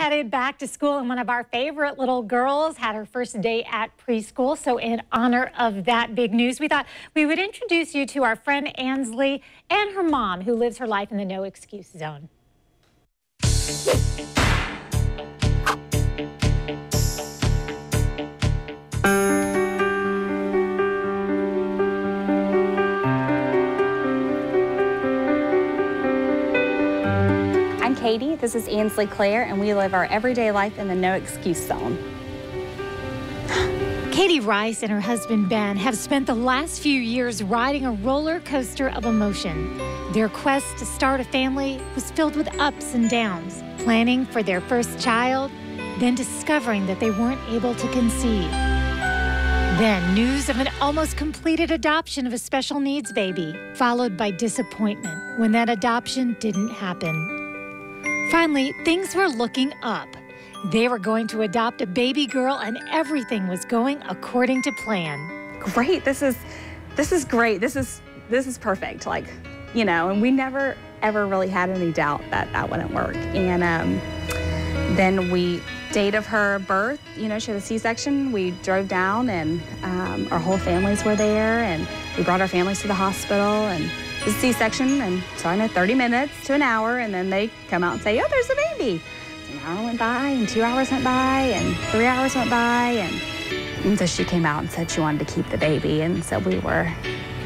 headed back to school, and one of our favorite little girls had her first day at preschool. So in honor of that big news, we thought we would introduce you to our friend Ansley and her mom, who lives her life in the no excuse zone. Katie, this is Ansley Claire, and we live our everyday life in the no excuse zone. Katie Rice and her husband Ben have spent the last few years riding a roller coaster of emotion. Their quest to start a family was filled with ups and downs, planning for their first child, then discovering that they weren't able to conceive. Then news of an almost completed adoption of a special needs baby, followed by disappointment when that adoption didn't happen. Finally, things were looking up. They were going to adopt a baby girl, and everything was going according to plan. Great, this is great. This is perfect. Like, you know, and we never ever really had any doubt that that wouldn't work. And then date of her birth, you know, she had a C-section. We drove down, and our whole families were there, and we brought our families to the hospital, and it was a C-section, and so I know 30 minutes to an hour, and then they come out and say, oh, there's a baby. So an hour went by, and 2 hours went by, and 3 hours went by, and so she came out and said she wanted to keep the baby, and so we were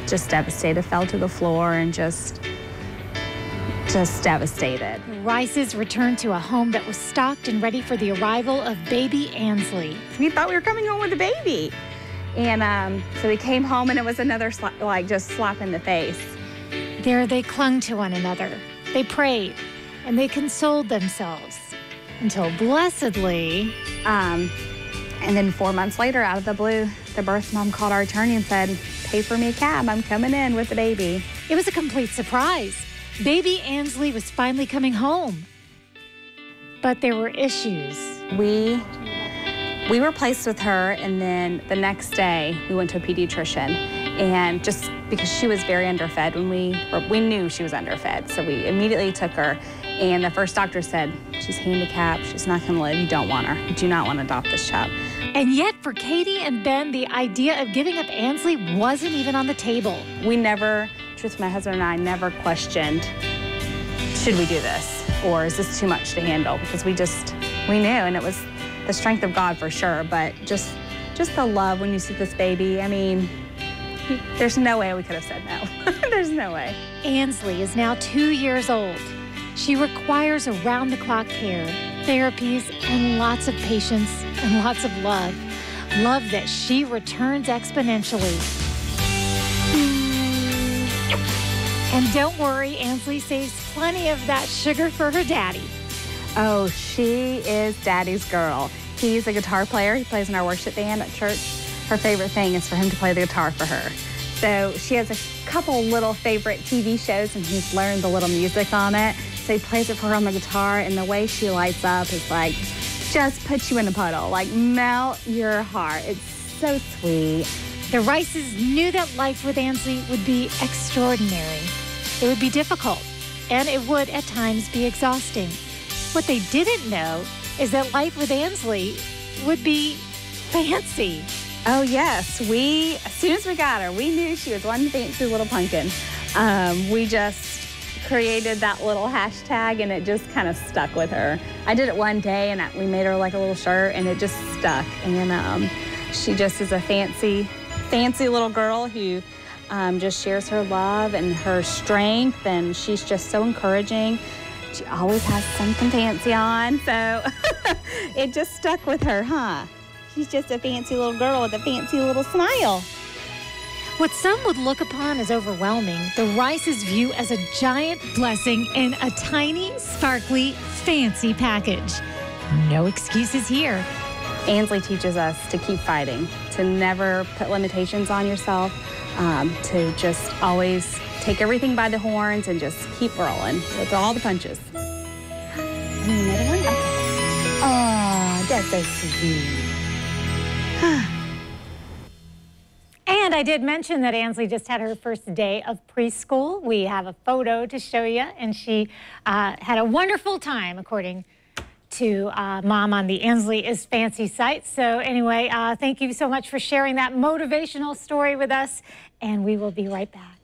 just devastated, fell to the floor, and just devastated. Rice's returned to a home that was stocked and ready for the arrival of baby Ansley. We thought we were coming home with a baby. And so we came home, and it was another just slap in the face. There they clung to one another. They prayed, and they consoled themselves until blessedly... And then 4 months later, out of the blue, the birth mom called our attorney and said, pay for me a cab, I'm coming in with the baby. It was a complete surprise. Baby Ansley was finally coming home. But there were issues. We were placed with her, and then the next day we went to a pediatrician, and just because she was very underfed we knew she was underfed, so we immediately took her, and the first doctor said, she's handicapped, she's not going to live, you don't want her, you do not want to adopt this child. And yet for Katie and Ben, the idea of giving up Ansley wasn't even on the table. We never, truth, my husband and I never questioned, should we do this, or is this too much to handle, because we knew, and it was the strength of God for sure, but just the love when you see this baby. I mean, there's no way we could have said no. There's no way. Ansley is now 2 years old. She requires around-the-clock care, therapies, and lots of patience and lots of love. Love that she returns exponentially. And don't worry, Ansley saves plenty of that sugar for her daddy. Oh, she is Daddy's girl. He's a guitar player. He plays in our worship band at church. Her favorite thing is for him to play the guitar for her. So she has a couple little favorite TV shows, and he's learned the little music on it. So he plays it for her on the guitar, and the way she lights up is like, just puts you in a puddle, like melt your heart. It's so sweet. The Rices knew that life with Ansley would be extraordinary. It would be difficult, and it would at times be exhausting. What they didn't know is that life with Ansley would be fancy. Oh yes, as soon as we got her, we knew she was one fancy little pumpkin. We just created that little hashtag, and it just kind of stuck with her. I did it one day, and we made her like a little shirt, and it just stuck. And she just is a fancy little girl who just shares her love and her strength, and she's just so encouraging. She always has something fancy on, so it just stuck with her, huh? She's just a fancy little girl with a fancy little smile. What some would look upon as overwhelming, the Rices view as a giant blessing in a tiny, sparkly, fancy package. No excuses here. Ansley teaches us to keep fighting, to never put limitations on yourself, to just always take everything by the horns and just keep rolling with all the punches. Another one? Okay. Oh, that's so sweet. And I did mention that Ansley just had her first day of preschool. We have a photo to show you, and she had a wonderful time, according to Mom on the Ansley is Fancy site. So anyway, thank you so much for sharing that motivational story with us, and we will be right back.